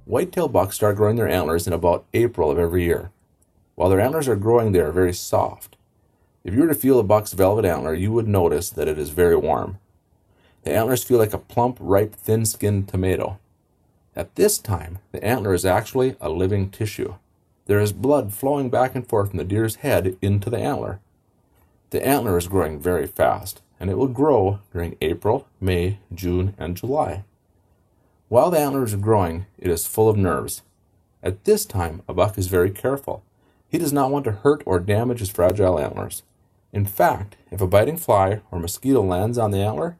Whitetail bucks start growing their antlers in about April of every year. While their antlers are growing, they are very soft. If you were to feel a buck's velvet antler, you would notice that it is very warm. The antlers feel like a plump, ripe, thin-skinned tomato. At this time, the antler is actually a living tissue. There is blood flowing back and forth from the deer's head into the antler. The antler is growing very fast, and it will grow during April, May, June, and July. While the antlers are growing, it is full of nerves. At this time, a buck is very careful. He does not want to hurt or damage his fragile antlers. In fact, if a biting fly or mosquito lands on the antler,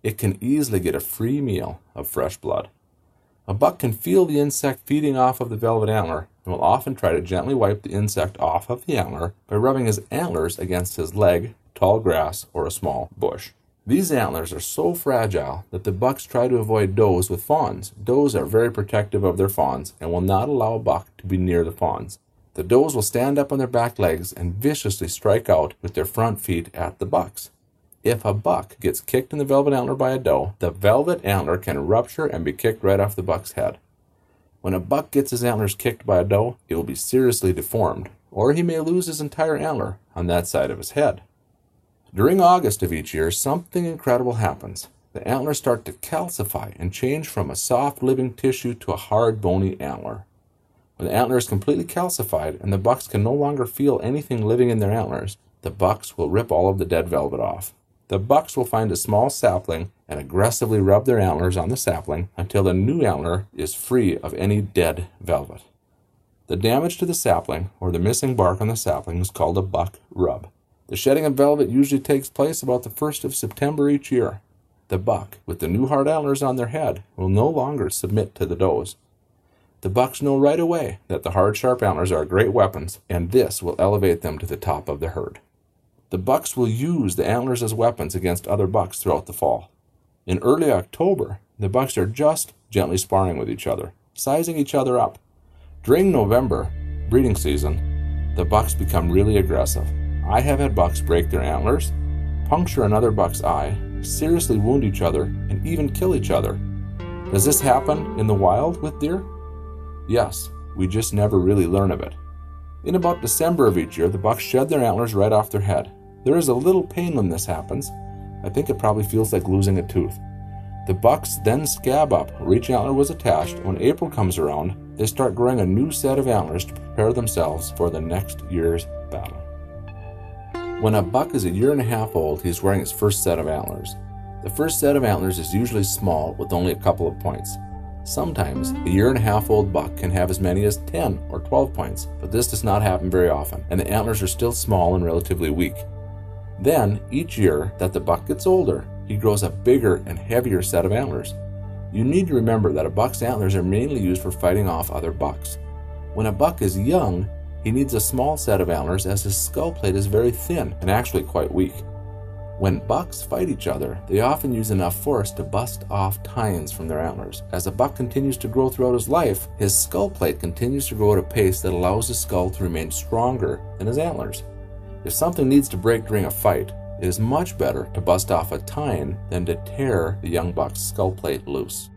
it can easily get a free meal of fresh blood. A buck can feel the insect feeding off of the velvet antler and will often try to gently wipe the insect off of the antler by rubbing his antlers against his leg, tall grass, or a small bush. These antlers are so fragile that the bucks try to avoid does with fawns. Does are very protective of their fawns and will not allow a buck to be near the fawns. The does will stand up on their back legs and viciously strike out with their front feet at the bucks. If a buck gets kicked in the velvet antler by a doe, the velvet antler can rupture and be kicked right off the buck's head. When a buck gets his antlers kicked by a doe, it will be seriously deformed, or he may lose his entire antler on that side of his head. During August of each year, something incredible happens. The antlers start to calcify and change from a soft living tissue to a hard bony antler. When the antler is completely calcified and the bucks can no longer feel anything living in their antlers, the bucks will rip all of the dead velvet off. The bucks will find a small sapling and aggressively rub their antlers on the sapling until the new antler is free of any dead velvet. The damage to the sapling, or the missing bark on the sapling, is called a buck rub. The shedding of velvet usually takes place about the 1st of September each year. The buck, with the new hard antlers on their head, will no longer submit to the does. The bucks know right away that the hard, sharp antlers are great weapons, and this will elevate them to the top of the herd. The bucks will use the antlers as weapons against other bucks throughout the fall. In early October, the bucks are just gently sparring with each other, sizing each other up. During November, breeding season, the bucks become really aggressive. I have had bucks break their antlers, puncture another buck's eye, seriously wound each other, and even kill each other. Does this happen in the wild with deer? Yes, we just never really learn of it. In about December of each year, the bucks shed their antlers right off their head. There is a little pain when this happens. I think it probably feels like losing a tooth. The bucks then scab up where each antler was attached, and when April comes around, they start growing a new set of antlers to prepare themselves for the next year's battle. When a buck is a year and a half old, he is wearing his first set of antlers. The first set of antlers is usually small with only a couple of points. Sometimes a year and a half old buck can have as many as 10 or 12 points, but this does not happen very often, and the antlers are still small and relatively weak. Then, each year that the buck gets older, he grows a bigger and heavier set of antlers. You need to remember that a buck's antlers are mainly used for fighting off other bucks. When a buck is young, he needs a small set of antlers as his skull plate is very thin and actually quite weak. When bucks fight each other, they often use enough force to bust off tines from their antlers. As a buck continues to grow throughout his life, his skull plate continues to grow at a pace that allows his skull to remain stronger than his antlers. If something needs to break during a fight, it is much better to bust off a tine than to tear the young buck's skull plate loose.